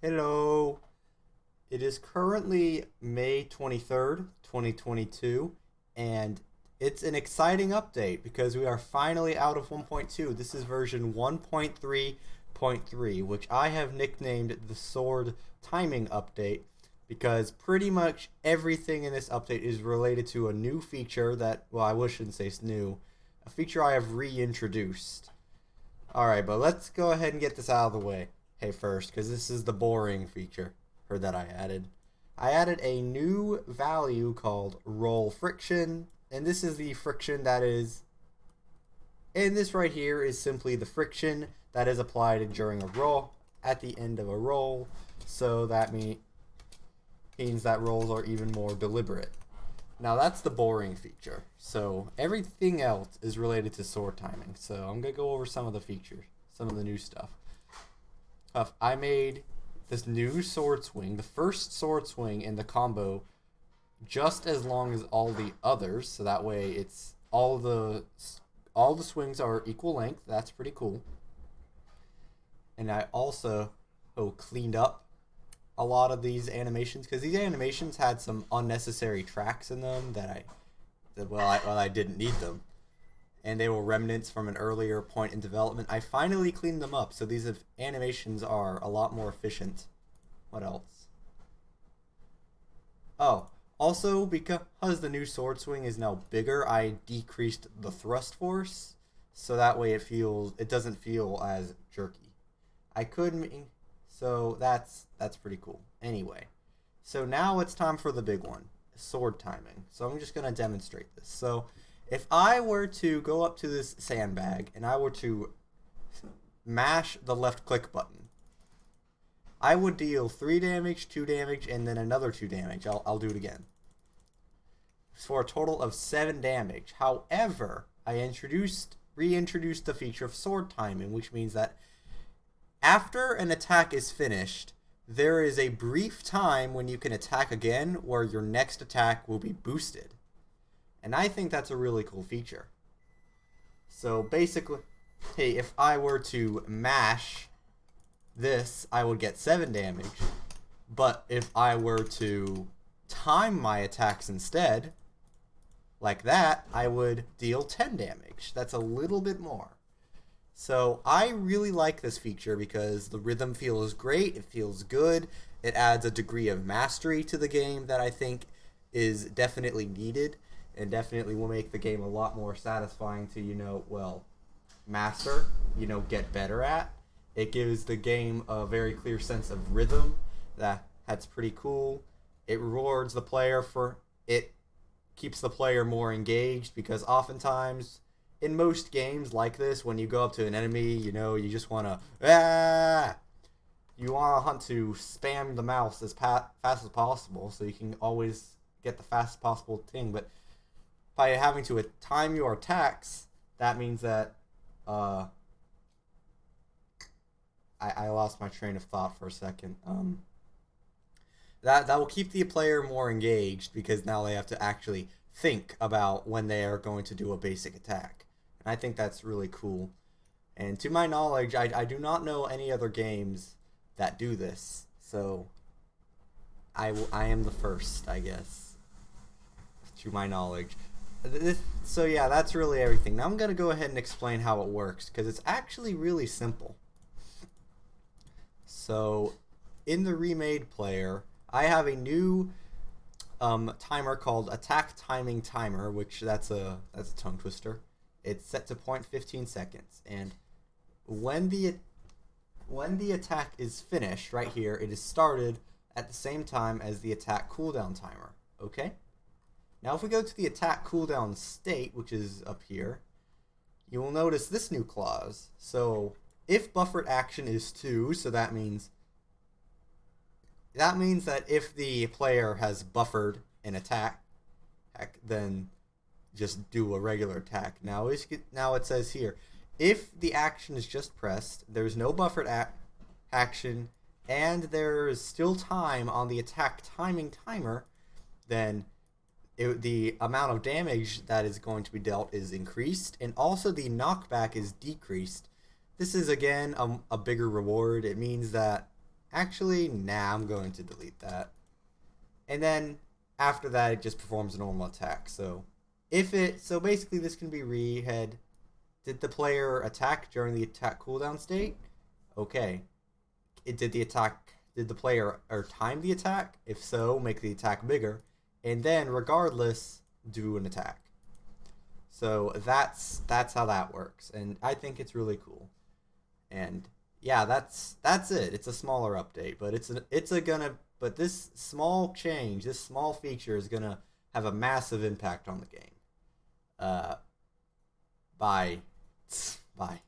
Hello. It is currently May 23rd, 2022, and it's an exciting update because we are finally out of 1.2. This is version 1.3.3, which I have nicknamed the Sword Timing Update because pretty much everything in this update is related to a new feature that, well, I shouldn't say it's new, a feature I have reintroduced. Alright, but let's go ahead and get this out of the way. Hey, first, because this is the boring feature that I added. I added a new value called roll friction, and this is the friction that is, and this right here is simply the friction that is applied during a roll at the end of a roll, so that means that rolls are even more deliberate. Now that's the boring feature. So everything else is related to sword timing. So I'm gonna go over some of the features, some of the new stuff. I made this new sword swing, the first sword swing in the combo, just as long as all the others. So that way, it's all the swings are equal length. That's pretty cool. And I also cleaned up a lot of these animations because these animations had some unnecessary tracks in them that I didn't need them, and they were remnants from an earlier point in development. I finally cleaned them up, so these animations are a lot more efficient. What else? Oh, also because the new sword swing is now bigger, I decreased the thrust force, so that way it doesn't feel as jerky. I could so that's pretty cool. Anyway, so now it's time for the big one, sword timing. So I'm just gonna demonstrate this. So if I were to go up to this sandbag and I were to mash the left click button, I would deal 3 damage, 2 damage, and then another 2 damage. I'll do it again. For a total of 7 damage. However, I reintroduced the feature of sword timing, which means that after an attack is finished, there is a brief time when you can attack again where your next attack will be boosted. And I think that's a really cool feature. So basically, hey, if I were to mash this, I would get 7 damage. But if I were to time my attacks instead, like that, I would deal 10 damage. That's a little bit more. So I really like this feature because the rhythm feels great, it feels good, it adds a degree of mastery to the game that I think is definitely needed and definitely will make the game a lot more satisfying to, master, get better at. It gives the game a very clear sense of rhythm that's pretty cool. It rewards the player it keeps the player more engaged because oftentimes in most games like this, when you go up to an enemy, you just want to you want to hunt to spam the mouse as fast as possible so you can always get the fastest possible thing. But by having to time your attacks, that means that I lost my train of thought for a second. That will keep the player more engaged because now they have to actually think about when they are going to do a basic attack. And I think that's really cool. And to my knowledge, I do not know any other games that do this. So I am the first, I guess, to my knowledge. So yeah, that's really everything. Now I'm going to go ahead and explain how it works because it's actually really simple. So in the remade player, I have a new timer called Attack Timing Timer, which that's a tongue twister. It's set to 0.15 seconds, and when the attack is finished, right here, it is started at the same time as the attack cooldown timer. Okay? Now if we go to the attack cooldown state, which is up here, you will notice this new clause. So if buffered action is 2, so that means that if the player has buffered an attack, then just do a regular attack. Now it says here, if the action is just pressed, there's no buffered action, and there is still time on the attack timing timer, then the amount of damage that is going to be dealt is increased, and also the knockback is decreased. This is again a bigger reward. It means that Actually, nah, I'm going to delete that. And then after that, it just performs a normal attack. So basically, this can be read. Did the player attack during the attack cooldown state? Okay. It did the attack. Did the player or time the attack? If so, make the attack bigger, and then regardless, do an attack. So that's how that works, and I think it's really cool. And yeah, that's it. It's a smaller update, but it's a gonna but this small change, this small feature is gonna have a massive impact on the game. Uh, bye, bye.